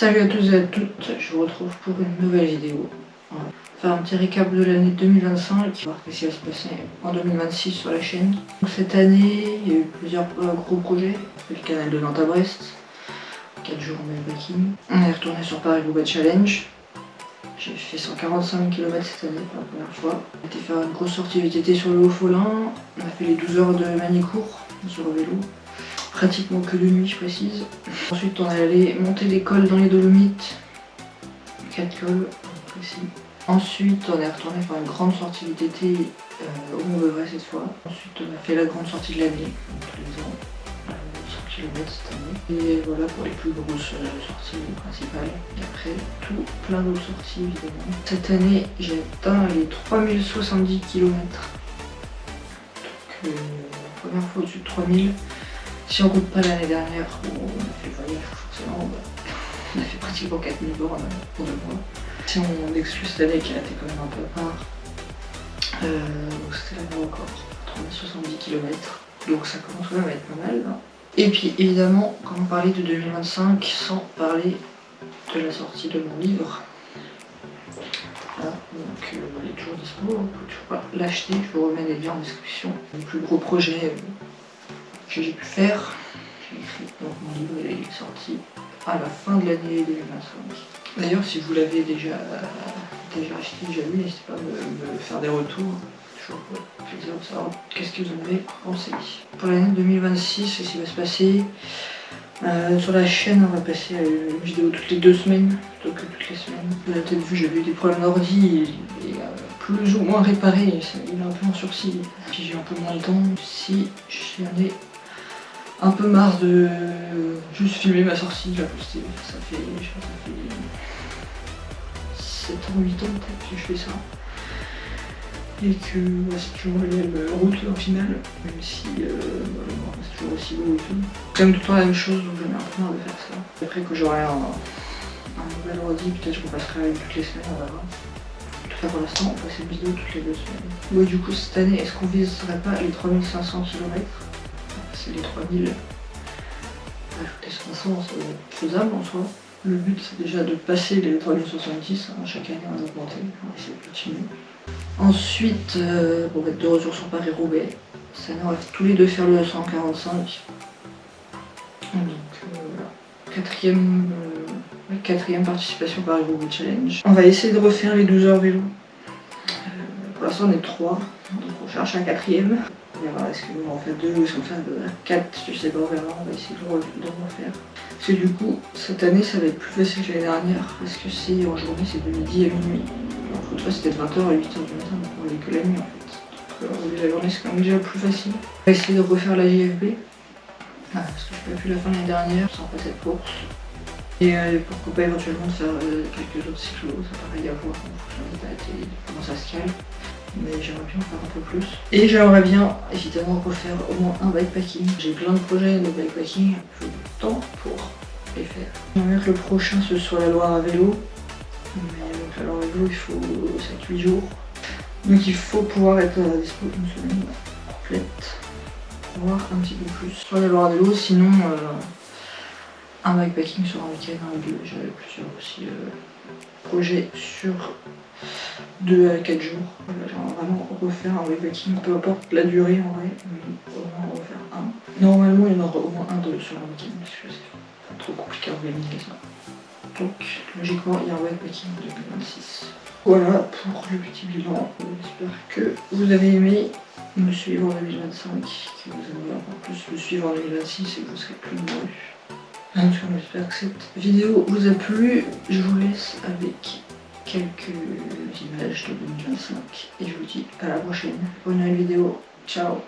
Salut à tous et à toutes, je vous retrouve pour une nouvelle vidéo. On va faire un petit récap de l'année 2025, voir ce qui va se passer en 2026 sur la chaîne. Donc, cette année, il y a eu plusieurs gros projets. Le canal de Nantes à Brest, 4 jours en bikepacking. On est retourné sur Paris-Roubaix Challenge. J'ai fait 145 km cette année pour la première fois. On a été faire une grosse sortie VTT sur le Haut-Folin. On a fait les 12 heures de Manicourt sur le vélo. Pratiquement que de nuit, je précise. Ensuite, on est allé monter des cols dans les Dolomites. 4 cols, précis. Ensuite, on est retourné faire une grande sortie VTT au Mont-Beuvray cette fois. Ensuite, on a fait la grande sortie de l'année, tous les ans. 100 km cette année. Et voilà pour les plus grosses sorties principales. Et après, tout plein d'autres sorties évidemment. Cette année, j'ai atteint les 3070 km. Donc, première fois au-dessus de 3000. Si on compte pas l'année dernière où on a fait le voyage, forcément, on a fait pratiquement 4000 bornes pour 2 mois. Si on exclut cette année qui a été quand même un peu à part, c'était l'année record, 3070 km. Donc ça commence quand même à être pas mal. Hein. Et puis évidemment, quand on parlait de 2025, sans parler de la sortie de mon livre. Voilà, donc il est toujours dispo, on peut toujours l'acheter, je vous remets les liens en description. Le plus gros projet que j'ai pu faire. J'ai écrit, donc mon livre il est sorti à la fin de l'année 2025. D'ailleurs, si vous l'avez déjà acheté, déjà lu, n'hésitez pas à me faire des retours. Toujours plaisir de savoir qu'est-ce que vous en avez pensé. Pour l'année 2026, ce qui va se passer, sur la chaîne, on va passer à une vidéo toutes les 2 semaines plutôt que toutes les semaines. Vous avez peut-être vu, j'avais eu des problèmes d'ordi, il est plus ou moins réparé, il est un peu en sursis. Puis j'ai un peu moins de temps. Si j'en ai un peu marre de juste filmer ma sortie, je la poster. Ça fait 7 ans, 8 ans peut-être que je fais ça. Et que c'est toujours la même route au final, même si c'est toujours aussi beau et tout. Comme tout le temps la même chose, donc j'en ai un peu marre de faire ça. Après que j'aurai un nouvel ordi, peut-être je repasserai avec toutes les semaines, on va voir. En tout cas pour l'instant, on passe une vidéo toutes les 2 semaines. Oui, du coup cette année, est-ce qu'on viserait pas les 3500 km? C'est les 3000. Ajouter 500, c'est faisable en soi. Le but c'est déjà de passer les 3070, hein. Chaque année on va augmenter, on va essayer de continuer. Ensuite, on va être de retour sur Paris-Roubaix. Cette année on va tous les deux faire le 145. Donc voilà. Quatrième participation Paris-Roubaix Challenge. On va essayer de refaire les 12 heures vélo. Pour l'instant on est 3, donc on cherche un 4ème. On verra, est-ce qu'on va en faire 2 ou est-ce qu'on va faire 4, je sais pas, on verra, on va essayer de refaire. Parce que du coup, cette année ça va être plus facile que l'année dernière, parce que c'est en journée c'est de midi à minuit. Alors l'autre fois c'était de 20h à 8h du matin, donc on voyait que la nuit en fait. Donc la journée c'est quand même déjà plus facile. On va essayer de refaire la JFB, parce que je n'ai pas pu la faire l'année dernière, sans pas cette course. Et pourquoi pas éventuellement de faire quelques autres cyclos, ça paraît y avoir en fonction des dates et de comment ça se cale. Mais j'aimerais bien en faire un peu plus. Et j'aimerais bien évidemment refaire au moins un bikepacking. J'ai plein de projets de bikepacking, il faut du temps pour les faire. J'aimerais bien que le prochain ce soit la Loire à vélo. Mais donc la Loire à vélo il faut 7-8 jours. Donc il faut pouvoir être dispo une semaine complète pour voir un petit peu plus. Soit la Loire à vélo, sinon un bikepacking sur un week-end, un ou 2. J'avais plusieurs aussi projets sur 2 à 4 jours. Voilà, j'aimerais vraiment refaire un bikepacking, peu importe la durée en vrai, mais au moins refaire un. Normalement il y en aura au moins un sur un week-end, parce que c'est pas trop compliqué à organiser ça. Donc logiquement il y a un bikepacking en 2026. Voilà pour le petit bilan. J'espère que vous avez aimé me suivre en 2025, que vous aimez encore plus me suivre en 2026 et que vous serez plus nombreux. En tout cas, j'espère que cette vidéo vous a plu. Je vous laisse avec quelques images de 2025 et je vous dis à la prochaine pour une nouvelle vidéo. Ciao!